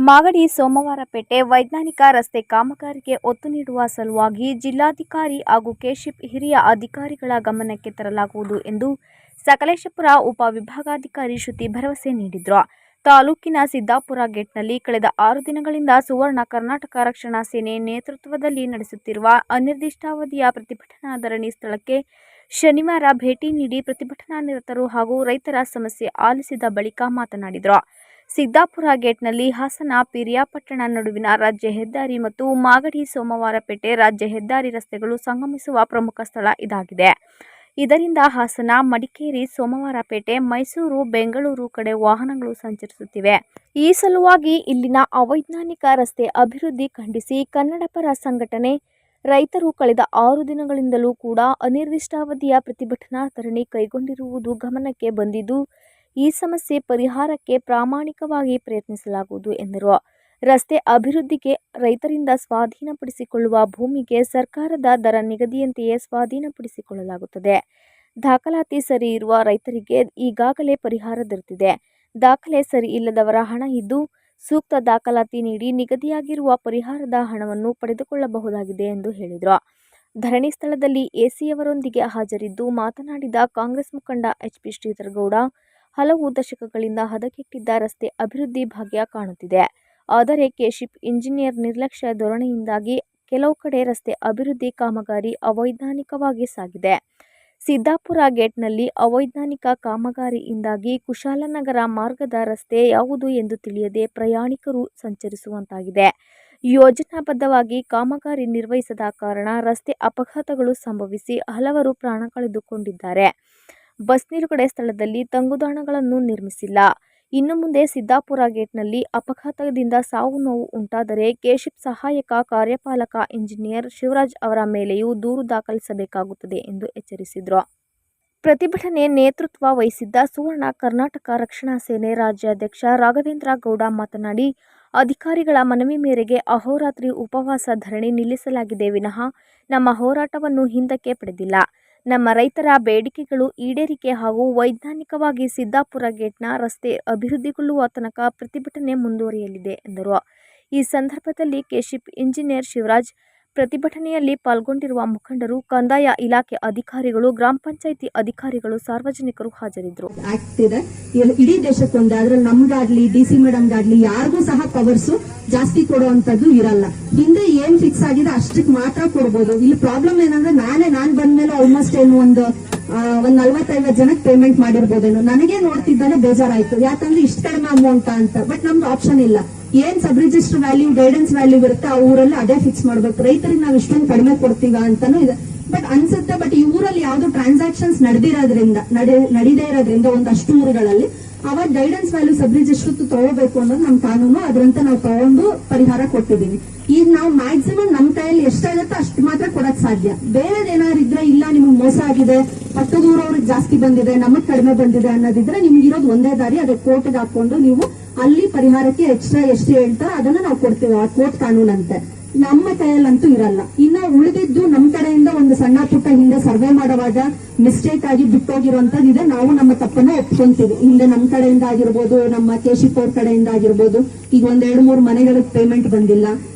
ಮಾಗಡಿ ಸೋಮವಾರಪೇಟೆ ವೈಜ್ಞಾನಿಕ ರಸ್ತೆ ಕಾಮಗಾರಿಗೆ ಒತ್ತು ನೀಡುವ ಸಲುವಾಗಿ ಜಿಲ್ಲಾಧಿಕಾರಿ ಹಾಗೂ ಕೆಶಿಪ್ ಹಿರಿಯ ಅಧಿಕಾರಿಗಳ ಗಮನಕ್ಕೆ ತರಲಾಗುವುದು ಎಂದು ಸಕಲೇಶಪುರ ಉಪವಿಭಾಗಾಧಿಕಾರಿ ಶ್ರುತಿ ಭರವಸೆ ನೀಡಿದರು. ತಾಲೂಕಿನ ಸಿದ್ದಾಪುರ ಗೇಟ್ನಲ್ಲಿ ಕಳೆದ 6 ದಿನಗಳಿಂದ ಸುವರ್ಣ ಕರ್ನಾಟಕ ರಕ್ಷಣಾ ಸೇನೆ ನೇತೃತ್ವದಲ್ಲಿ ನಡೆಸುತ್ತಿರುವ ಅನಿರ್ದಿಷ್ಟಾವಧಿಯ ಪ್ರತಿಭಟನಾ ಧರಣಿ ಸ್ಥಳಕ್ಕೆ ಶನಿವಾರ ಭೇಟಿ ನೀಡಿ ಪ್ರತಿಭಟನಾ ನಿರತರು ಹಾಗೂ ರೈತರ ಸಮಸ್ಯೆ ಆಲಿಸಿದ ಬಳಿಕ ಮಾತನಾಡಿದರು. ಸಿದ್ದಾಪುರ ಗೇಟ್ನಲ್ಲಿ ಹಾಸನ ಪಿರಿಯಾಪಟ್ಟಣ ನಡುವಿನ ರಾಜ್ಯ ಹೆದ್ದಾರಿ ಮತ್ತು ಮಾಗಡಿ ಸೋಮವಾರಪೇಟೆ ರಾಜ್ಯ ಹೆದ್ದಾರಿ ರಸ್ತೆಗಳು ಸಂಗಮಿಸುವ ಪ್ರಮುಖ ಸ್ಥಳ ಇದಾಗಿದೆ. ಇದರಿಂದ ಹಾಸನ, ಮಡಿಕೇರಿ, ಸೋಮವಾರಪೇಟೆ, ಮೈಸೂರು, ಬೆಂಗಳೂರು ಕಡೆ ವಾಹನಗಳು ಸಂಚರಿಸುತ್ತಿವೆ. ಈ ಸಲುವಾಗಿ ಇಲ್ಲಿನ ಅವೈಜ್ಞಾನಿಕ ರಸ್ತೆ ಅಭಿವೃದ್ಧಿ ಖಂಡಿಸಿ ಕನ್ನಡಪರ ಸಂಘಟನೆ ರೈತರು ಕಳೆದ 6 ದಿನಗಳಿಂದಲೂ ಕೂಡ ಅನಿರ್ದಿಷ್ಟಾವಧಿಯ ಪ್ರತಿಭಟನಾ ಧರಣಿ ಕೈಗೊಂಡಿರುವುದು ಗಮನಕ್ಕೆ ಬಂದಿದ್ದು, ಈ ಸಮಸ್ಯೆ ಪರಿಹಾರಕ್ಕೆ ಪ್ರಾಮಾಣಿಕವಾಗಿ ಪ್ರಯತ್ನಿಸಲಾಗುವುದು ಎಂದರು. ರಸ್ತೆ ಅಭಿವೃದ್ಧಿಗೆ ರೈತರಿಂದ ಸ್ವಾಧೀನಪಡಿಸಿಕೊಳ್ಳುವ ಭೂಮಿಗೆ ಸರ್ಕಾರದ ದರ ನಿಗದಿಯಂತೆಯೇ ಸ್ವಾಧೀನಪಡಿಸಿಕೊಳ್ಳಲಾಗುತ್ತದೆ. ದಾಖಲಾತಿ ಸರಿ ಇರುವ ರೈತರಿಗೆ ಈಗಾಗಲೇ ಪರಿಹಾರ ದೊರೆತಿದೆ. ದಾಖಲೆ ಸರಿ ಇಲ್ಲದವರ ಹಣ ಇದ್ದು ಸೂಕ್ತ ದಾಖಲಾತಿ ನೀಡಿ ನಿಗದಿಯಾಗಿರುವ ಪರಿಹಾರದ ಹಣವನ್ನು ಪಡೆದುಕೊಳ್ಳಬಹುದಾಗಿದೆ ಎಂದು ಹೇಳಿದರು. ಧರಣಿ ಸ್ಥಳದಲ್ಲಿ ಎಸಿಯವರೊಂದಿಗೆ ಹಾಜರಿದ್ದು ಮಾತನಾಡಿದ ಕಾಂಗ್ರೆಸ್ ಮುಖಂಡ ಎಚ್ಪಿ ಶ್ರೀಧರಗೌಡ, ಹಲವು ದಶಕಗಳಿಂದ ಹದಗೆಟ್ಟಿದ್ದ ರಸ್ತೆ ಅಭಿವೃದ್ಧಿ ಭಾಗ್ಯ ಕಾಣುತ್ತಿದೆ. ಆದರೆ ಕೆಶಿಪ್ ಇಂಜಿನಿಯರ್ ನಿರ್ಲಕ್ಷ್ಯ ಧೋರಣೆಯಿಂದಾಗಿ ಕೆಲವು ಕಡೆ ರಸ್ತೆ ಅಭಿವೃದ್ಧಿ ಕಾಮಗಾರಿ ಅವೈಜ್ಞಾನಿಕವಾಗಿ ಸಾಗಿದೆ. ಸಿದ್ದಾಪುರ ಗೇಟ್ನಲ್ಲಿ ಅವೈಜ್ಞಾನಿಕ ಕಾಮಗಾರಿಯಿಂದಾಗಿ ಕುಶಾಲನಗರ ಮಾರ್ಗದ ರಸ್ತೆ ಯಾವುದು ಎಂದು ತಿಳಿಯದೆ ಪ್ರಯಾಣಿಕರು ಸಂಚರಿಸುವಂತಾಗಿದೆ. ಯೋಜನಾಬದ್ಧವಾಗಿ ಕಾಮಗಾರಿ ನಿರ್ವಹಿಸದ ಕಾರಣ ರಸ್ತೆ ಅಪಘಾತಗಳು ಸಂಭವಿಸಿ ಹಲವರು ಪ್ರಾಣ ಕಳೆದುಕೊಂಡಿದ್ದಾರೆ. ಬಸ್ ನಿಲುಗಡೆ ಸ್ಥಳದಲ್ಲಿ ತಂಗುದಾಣಗಳನ್ನು ನಿರ್ಮಿಸಿಲ್ಲ. ಇನ್ನು ಮುಂದೆ ಸಿದ್ದಾಪುರ ಗೇಟ್ನಲ್ಲಿ ಅಪಘಾತದಿಂದ ಸಾವು ನೋವು ಉಂಟಾದರೆ ಕೆಶಿಪ್ ಸಹಾಯಕ ಕಾರ್ಯಪಾಲಕ ಇಂಜಿನಿಯರ್ ಶಿವರಾಜ್ ಅವರ ಮೇಲೆಯೂ ದೂರು ದಾಖಲಿಸಬೇಕಾಗುತ್ತದೆ ಎಂದು ಎಚ್ಚರಿಸಿದರು. ಪ್ರತಿಭಟನೆ ನೇತೃತ್ವ ವಹಿಸಿದ್ದ ಸುವರ್ಣ ಕರ್ನಾಟಕ ರಕ್ಷಣಾ ಸೇನೆ ರಾಜ್ಯಾಧ್ಯಕ್ಷ ರಾಘವೇಂದ್ರ ಗೌಡ ಮಾತನಾಡಿ, ಅಧಿಕಾರಿಗಳ ಮನವಿ ಮೇರೆಗೆ ಅಹೋರಾತ್ರಿ ಉಪವಾಸ ಧರಣಿ ನಿಲ್ಲಿಸಲಾಗಿದೆ ವಿನಃ ನಮ್ಮ ಹೋರಾಟವನ್ನು ಹಿಂದಕ್ಕೆ ಪಡೆದಿಲ್ಲ. ನಮ್ಮ ರೈತರ ಬೇಡಿಕೆಗಳು ಈಡೇರಿಕೆ ಹಾಗೂ ವೈಜ್ಞಾನಿಕವಾಗಿ ಸಿದ್ದಾಪುರ ಗೇಟ್ನ ರಸ್ತೆ ಅಭಿವೃದ್ಧಿಗೊಳ್ಳುವ ತನಕ ಪ್ರತಿಭಟನೆ ಮುಂದುವರಿಯಲಿದೆ ಎಂದರು. ಈ ಸಂದರ್ಭದಲ್ಲಿ ಕೆಶಿಪ್ ಇಂಜಿನಿಯರ್ ಶಿವರಾಜ್, ಪ್ರತಿಭಟನೆಯಲ್ಲಿ ಪಾಲ್ಗೊಂಡಿರುವ ಮುಖಂಡರು, ಕಂದಾಯ ಇಲಾಖೆ ಅಧಿಕಾರಿಗಳು, ಗ್ರಾಮ ಪಂಚಾಯಿತಿ ಅಧಿಕಾರಿಗಳು, ಸಾರ್ವಜನಿಕರು ಹಾಜರಿದ್ದರು. ಇಡೀ ದೇಶಕ್ಕೊಂದು ಅದ್ರಲ್ಲಿ ನಮ್ಗಾಗ್ಲಿ ಡಿಸಿ ಮೇಡಮ್ಗಾಗ್ಲಿ ಯಾರಿಗೂ ಸಹ ಪವರ್ಸ್ ಜಾಸ್ತಿ ಕೊಡುವಂತದ್ದು ಇರಲ್ಲ. ಹಿಂದೆ ಏನ್ ಫಿಕ್ಸ್ ಆಗಿದೆ ಅಷ್ಟಕ್ಕೆ ಮಾತ್ರ ಕೊಡ್ಬೋದು. ಇಲ್ಲಿ ಪ್ರಾಬ್ಲಮ್ ಏನಂದ್ರೆ ನಾನ್ ಬಂದ್ಮೇಲೆ ಆಲ್ಮೋಸ್ಟ್ ಏನು ಒಂದು 40-50 ಜನಕ್ಕೆ ಪೇಮೆಂಟ್ ಮಾಡಿರ್ಬೋದೇನು. ನನಗೆ ನೋಡ್ತಿದ್ದಾನೆ ಬೇಜಾರಾಯ್ತು, ಯಾಕಂದ್ರೆ ಇಷ್ಟ ಕಡಿಮೆ ಅಮೌಂಟ್ ಅಂತ. ಬಟ್ ನಮ್ದು ಆಪ್ಷನ್ ಇಲ್ಲ. ಏನ್ sub register value, guidance value ಇರುತ್ತೆ ಆ ಊರಲ್ಲಿ ಅದೇ ಫಿಕ್ಸ್ ಮಾಡ್ಬೇಕು. ರೈತರಿಗೆ ನಾವು ಇಷ್ಟೊಂದು ಕಡಿಮೆ ಕೊಡ್ತೀವ ಅಂತಾನು ಇದೆ. ಬಟ್ ಅನ್ಸುತ್ತೆ, ಬಟ್ ಈ ಊರಲ್ಲಿ ಯಾವ್ದು ಟ್ರಾನ್ಸಾಕ್ಷನ್ಸ್ ನಡೀದೇ ಇರೋದ್ರಿಂದ ಒಂದಷ್ಟು ಊರುಗಳಲ್ಲಿ ಅವಾಗ ಗೈಡೆನ್ಸ್ ವ್ಯಾಲ್ಯೂ ಸಬ್ ರಿಜಿಸ್ಟರ್ ತಗೋಬೇಕು ಅನ್ನೋದು ನಮ್ ಕಾನೂನು. ಅದ್ರಂತ ನಾವು ತಗೊಂಡು ಪರಿಹಾರ ಕೊಟ್ಟಿದೀವಿ. ಈಗ ನಾವು ಮ್ಯಾಕ್ಸಿಮಮ್ ನಮ್ ಕೈಯಲ್ಲಿ ಎಷ್ಟಾಗತ್ತೋ ಅಷ್ಟು ಮಾತ್ರ ಕೊಡಕ್ ಸಾಧ್ಯ. ಬೇರೆದೇನಾದ್ರು ಇದ್ರೆ, ಇಲ್ಲ ನಿಮ್ಗೆ ಮೋಸ ಆಗಿದೆ, ಪಕ್ಕದ ಊರವ್ರಿಗೆ ಜಾಸ್ತಿ ಬಂದಿದೆ, ನಮಗ್ ಕಡಿಮೆ ಬಂದಿದೆ ಅನ್ನೋದಿದ್ರೆ ನಿಮ್ಗೆ ಇರೋದು ಒಂದೇ ದಾರಿ, ಅದೇ ಕೋರ್ಟ್ಗೆ ಹಾಕೊಂಡು ನೀವು ಅಲ್ಲಿ ಪರಿಹಾರಕ್ಕೆ ಎಕ್ಸ್ಟ್ರಾ ಎಷ್ಟು ಹೇಳ್ತಾರೋ ಅದನ್ನ ನಾವು ಕೊಡ್ತೀವಿ. ಆ ಕೋರ್ಟ್ ಕಾನೂನಂತೆ ನಮ್ಮ ಕೈಯಲ್ಲಂತೂ ಇರಲ್ಲ. ಇನ್ನ ಉಳಿದಿದ್ದು ನಮ್ ಕಡೆಯಿಂದ ಒಂದು ಸಣ್ಣ ಪುಟ್ಟ ಹಿಂದೆ ಸರ್ವೆ ಮಾಡುವಾಗ ಮಿಸ್ಟೇಕ್ ಆಗಿ ಬಿಟ್ಟೋಗಿರುವಂತದ್ದಿದೆ. ನಾವು ನಮ್ಮ ತಪ್ಪನ್ನ ಒಪ್ಕೊಂತೀವಿ. ಹಿಂದೆ ನಮ್ ಕಡೆಯಿಂದ ಆಗಿರ್ಬೋದು, ನಮ್ಮ ಕೆಶಿಪ್ ಅವ್ರ ಕಡೆಯಿಂದ ಆಗಿರ್ಬೋದು. ಈಗ 1-2-3 ಮನೆಗಳಿಗೆ ಪೇಮೆಂಟ್ ಬಂದಿಲ್ಲ,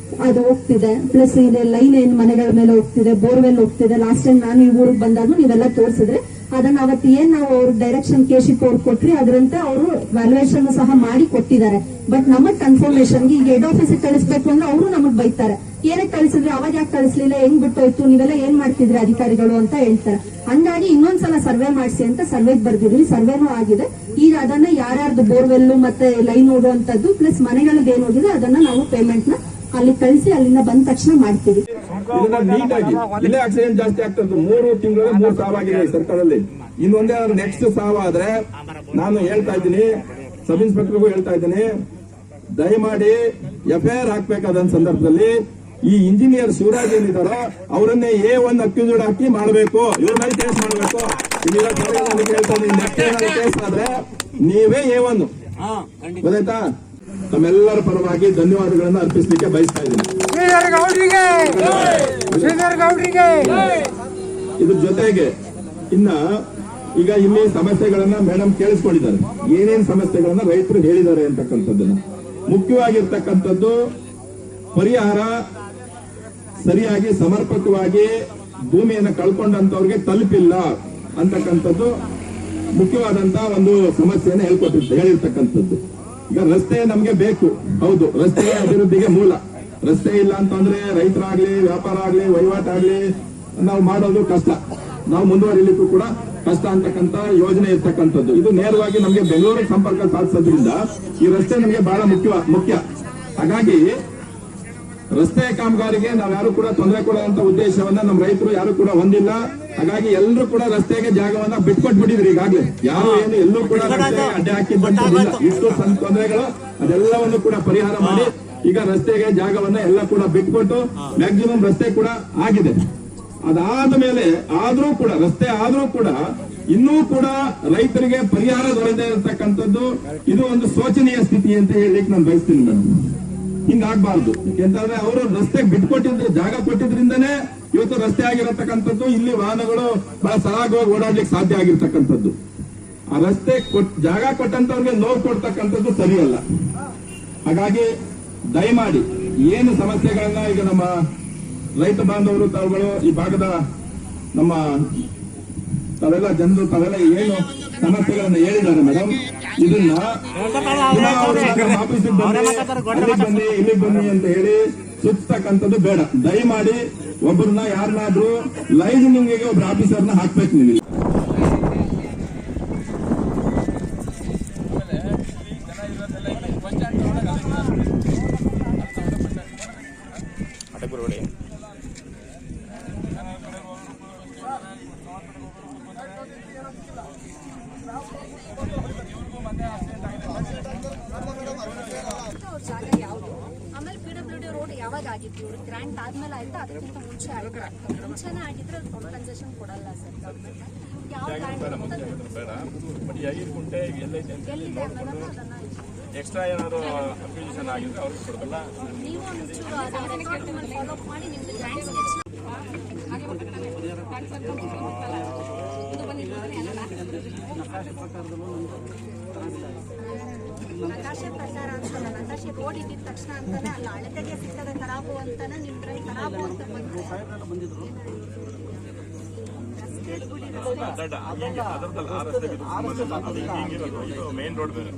ಅದು ಹೋಗ್ತಿದೆ. ಪ್ಲಸ್ ಇದೆ ಲೈನ್ ಏನ್ ಮನೆಗಳ ಮೇಲೆ ಹೋಗ್ತಿದೆ, ಬೋರ್ವೆಲ್ ಹೋಗ್ತಿದೆ. ಲಾಸ್ಟ್ ಟೈಮ್ ನಾನು ಈ ಊರಿಗೆ ಬಂದಾಗ ನೀವೆಲ್ಲ ತೋರಿಸಿದ್ರೆ ಅದನ್ನ ಅವತ್ತು ಏನ್ ನಾವು ಅವ್ರ ಡೈರೆಕ್ಷನ್ ಕೆಶಿಪ್ ಅವ್ರು ಕೊಟ್ರಿ ಅದರಂತೆ ಅವರು ವ್ಯಾಲ್ಯೂಯೇಷನ್ ಸಹ ಮಾಡಿ ಕೊಟ್ಟಿದ್ದಾರೆ. ಬಟ್ ನಮಗ್ ಕನ್ಫರ್ಮೇಶನ್ಗೆ ಈಗ ಹೆಡ್ ಆಫೀಸಿಗೆ ಕಳಿಸ್ಬೇಕು ಅಂದ್ರೆ ಅವರು ನಮಗ್ ಬೈತಾರೆ. ಏನಕ್ಕೆ ಕಳಿಸಿದ್ರೆ, ಅವಾಗ ಯಾಕೆ ಕಳಿಸ್ಲಿಲ್ಲ, ಹೆಂಗ್ ಬಿಟ್ಟೋಯ್ತು, ನೀವೆಲ್ಲ ಏನ್ ಮಾಡ್ತಿದ್ರಿ ಅಧಿಕಾರಿಗಳು ಅಂತ ಹೇಳ್ತಾರೆ. ಹಂಗಾಗಿ ಇನ್ನೊಂದ್ಸಲ ಸರ್ವೆ ಮಾಡಿಸಿ ಅಂತ ಸರ್ವೆಗೆ ಬರ್ದಿದ್ವಿ. ಸರ್ವೆನೂ ಆಗಿದೆ. ಈಗ ಅದನ್ನ ಯಾರ್ಯಾರ್ದು ಬೋರ್ವೆಲ್ ಮತ್ತೆ ಲೈನ್ ಓಡುವಂತದ್ದು ಪ್ಲಸ್ ಮನೆಗಳದ್ದು ಏನ್ ಹೋಗಿದೆ ಅದನ್ನ ನಾವು ಪೇಮೆಂಟ್ ನ ಅಲ್ಲಿ ಕಳಿಸಿ ಅಲ್ಲಿಂದ ಬಂದ ತಕ್ಷಣ ಮಾಡ್ತೀವಿ. ನೀಟಾಗಿ ಇಲ್ಲೇ ಆಕ್ಸಿಡೆಂಟ್ ಜಾಸ್ತಿ ಆಗ್ತದೆ. 3 ತಿಂಗಳಲ್ಲಿ 3 ಸಾವಾಗಿದೆ ಸರ್ಕಾರದಲ್ಲಿ. ಇನ್ನೊಂದೇ ನೆಕ್ಸ್ಟ್ ಸಾವಾದ್ರೆ ನಾನು ಹೇಳ್ತಾ ಇದ್ದೀನಿ, ಸಬ್ ಇನ್ಸ್ಪೆಕ್ಟರ್ಗೂ ಹೇಳ್ತಾ ಇದ್ದೀನಿ, ದಯಮಾಡಿ FIR ಹಾಕ್ಬೇಕಾದ ಸಂದರ್ಭದಲ್ಲಿ ಈ ಇಂಜಿನಿಯರ್ ಶಿವರಾಜ್ ಏನಿದಾರೋ ಅವರನ್ನೇ A1 ಅಕ್ಯೂಸ್ಡ್ ಹಾಕಿ ಮಾಡಬೇಕು. ಇವ್ರ ಮೇಲೆ ಕೇಸ್ ಮಾಡಬೇಕು. ಹೇಳ್ತಾ ಇದ್ದೀನಿ, ನೆಕ್ಸ್ಟ್ ಕೇಸ್ ಆದ್ರೆ ನೀವೇ A1. ಗೊತ್ತಾಯ್ತಾ? ತಮ್ಮೆಲ್ಲರ ಪರವಾಗಿ ಧನ್ಯವಾದಗಳನ್ನು ಅರ್ಪಿಸಲಿಕ್ಕೆ ಬಯಸ್ತಾ ಇದ್ದೀನಿ. ಇದ್ರ ಜೊತೆಗೆ ಇನ್ನ ಈಗ ಇಲ್ಲಿ ಸಮಸ್ಯೆಗಳನ್ನ ಮೇಡಮ್ ಕೇಳಿಸ್ಕೊಂಡಿದ್ದಾರೆ. ಏನೇನ್ ಸಮಸ್ಯೆಗಳನ್ನ ರೈತರು ಹೇಳಿದ್ದಾರೆ ಅಂತಕ್ಕಂಥದ್ದನ್ನ ಮುಖ್ಯವಾಗಿರ್ತಕ್ಕಂಥದ್ದು ಪರಿಹಾರ ಸರಿಯಾಗಿ ಸಮರ್ಪಕವಾಗಿ ಭೂಮಿಯನ್ನು ಕಳ್ಕೊಂಡಂತವ್ರಿಗೆ ತಲುಪಿಲ್ಲ ಅಂತಕ್ಕಂಥದ್ದು ಮುಖ್ಯವಾದಂತಹ ಒಂದು ಸಮಸ್ಯೆಯನ್ನು ಹೇಳಿರ್ತಕ್ಕಂಥದ್ದು. ಈಗ ರಸ್ತೆ ನಮ್ಗೆ ಬೇಕು, ಹೌದು, ರಸ್ತೆ ಅಭಿವೃದ್ಧಿಗೆ ಮೂಲ. ರಸ್ತೆ ಇಲ್ಲ ಅಂತಂದ್ರೆ ರೈತರಾಗ್ಲಿ, ವ್ಯಾಪಾರ ಆಗ್ಲಿ, ವಹಿವಾಟಾಗ್ಲಿ ನಾವು ಮಾಡೋದು ಕಷ್ಟ, ನಾವು ಮುಂದುವರಿಲಿಕ್ಕೂ ಕೂಡ ಕಷ್ಟ ಅಂತಕ್ಕಂಥ ಯೋಜನೆ ಇರ್ತಕ್ಕಂಥದ್ದು. ಇದು ನೇರವಾಗಿ ನಮಗೆ ಬೆಂಗಳೂರಿಗೆ ಸಂಪರ್ಕ ಸಾಧಿಸೋದ್ರಿಂದ ಈ ರಸ್ತೆ ನಮಗೆ ಬಹಳ ಮುಖ್ಯ. ಹಾಗಾಗಿ ರಸ್ತೆ ಕಾಮಗಾರಿಗೆ ನಾವ್ಯಾರು ಕೂಡ ತೊಂದರೆ ಕೊಡುವಂತ ಉದ್ದೇಶವನ್ನ ನಮ್ಮ ರೈತರು ಯಾರು ಕೂಡ ಹೊಂದಿಲ್ಲ. ಹಾಗಾಗಿ ಎಲ್ಲರೂ ಕೂಡ ರಸ್ತೆಗೆ ಜಾಗವನ್ನ ಬಿಟ್ಕೊಟ್ಬಿಟ್ಟಿದ್ರಿ ಈಗಾಗಲೇ. ಯಾರು ಏನು ಎಲ್ಲೂ ಕೂಡ ರಸ್ತೆಗೆ ಅಡ್ಡೆ ಹಾಕಿದ್ದಂತಿಲ್ಲ. ಇಷ್ಟು ತೊಂದರೆಗಳು ಅದೆಲ್ಲವನ್ನು ಕೂಡ ಪರಿಹಾರ ಮಾಡಿ ಈಗ ರಸ್ತೆಗೆ ಜಾಗವನ್ನ ಎಲ್ಲ ಕೂಡ ಬಿಟ್ಕೊಟ್ಟು ಮ್ಯಾಕ್ಸಿಮಮ್ ರಸ್ತೆ ಕೂಡ ಆಗಿದೆ. ಅದಾದ ಮೇಲೆ ಆದ್ರೂ ಕೂಡ ರಸ್ತೆ ಆದ್ರೂ ಕೂಡ ಇನ್ನೂ ಕೂಡ ರೈತರಿಗೆ ಪರಿಹಾರ ದೊರೆಯದೇ ಇರತಕ್ಕಂಥದ್ದು ಇದು ಒಂದು ಶೋಚನೀಯ ಸ್ಥಿತಿ ಅಂತ ಹೇಳಲಿಕ್ಕೆ ನಾನು ಬಯಸ್ತೀನಿ ಮೇಡಮ್. ಹಿಂಗಾಗಬಾರ್ದು. ಯಾಕೆಂತಂದ್ರೆ ಅವರು ರಸ್ತೆ ಬಿಟ್ಕೊಟ್ಟಿದ್ರೆ, ಜಾಗ ಕೊಟ್ಟಿದ್ರಿಂದನೇ ಇವತ್ತು ರಸ್ತೆ ಆಗಿರತಕ್ಕಂಥದ್ದು. ಇಲ್ಲಿ ವಾಹನಗಳು ಬಹಳ ಸರಾಗವಾಗಿ ಓಡಾಡ್ಲಿಕ್ಕೆ ಸಾಧ್ಯ ಆಗಿರ್ತಕ್ಕಂಥದ್ದು. ಆ ರಸ್ತೆ ಜಾಗ ಕೊಟ್ಟಂತವ್ರಿಗೆ ನೋವು ಕೊಡ್ತಕ್ಕಂಥದ್ದು ಸರಿಯಲ್ಲ. ಹಾಗಾಗಿ ದಯಮಾಡಿ ಏನು ಸಮಸ್ಯೆಗಳನ್ನ ಈಗ ನಮ್ಮ ರೈತ ಬಾಂಧವರು ತಾವುಗಳು ಈ ಭಾಗದ ನಮ್ಮ ತಾವೆಲ್ಲ ಜನರು ತಾವೆಲ್ಲ ಏನು ಸಮಸ್ಯೆಗಳನ್ನ ಹೇಳಿದ್ದಾರೆ ಮೇಡಮ್, ಇದನ್ನ ಆಫೀಸಿಗೆ ಬನ್ನಿ ಇಲ್ಲಿಗೆ ಬನ್ನಿ ಅಂತ ಹೇಳಿ ಸುತ್ತಕ್ಕಂಥದ್ದು ಬೇಡ. ದಯಮಾಡಿ ಒಬ್ಬರನ್ನ ಯಾರನ್ನಾದ್ರೂ ಲೈಸನ್ಸಿಂಗ್ಗೆ ಒಬ್ಬರ ಆಫೀಸರ್ನ ಹಾಕ್ಬೇಕು ನೀವು. ಜಾಗ ಯಾವುದು, ಆಮೇಲೆ PWD ರೋಡ್ ಯಾವಾಗ ಆಗಿತ್ತು, ಇವ್ರಿಗೆ ಗ್ರಾಂಟ್ ಆದ್ಮೇಲೆ ಆಯ್ತಾ ಅದಕ್ಕಿಂತ ಮುಂಚೆ ಆಯ್ತು? ಮುಂಚೆನೇ ಆಗಿದ್ರೆ ಫುಲ್ ಕನ್ಸೆಷನ್ ಕೊಡಲ್ಲ ಸರ್ ಗೌರ್ಮೆಂಟ್. ಯಾವ ಗ್ರಾಂಟ್ ಎಲ್ಲಿದೆ ಅನ್ನೋದನ್ನ ಅದನ್ನ ಎಕ್ಸ್ಟ್ರಾ ಏನಾದ್ರು ಅಪ್ಲಿಕೇಶನ್ ಆಗಿದ್ರೆ ಅವ್ರಿಗೆ ಕೊಡಲ್ಲ. ನೀವು ಒಂಚೂರು ಫಾಲೋ ಅಪ್ ಮಾಡಿ ನಿಮ್ದು ಗ್ರಾಂಟ್ ಸ್ಕೆಚ್ ನಕಾಶೆ ಪ್ರಕಾರ ಅಂತಲ್ಲ, ನಕಾಶೆ ರೋಡ್ ಇದ್ದಿದ ತಕ್ಷಣ ಅಂತಾನೆ ಅಲ್ಲ, ಅಳತೆಗೆ ಸಿಕ್ಕದ ಖರಾಬು ಅಂತಾನೆ ನಿಮ್ದ್ರಲ್ಲಿ ಖರಾಬು ಅಂತ ಬಂದ್ರೆ ಮೇನ್ ರೋಡ್ ಬೇರೆ.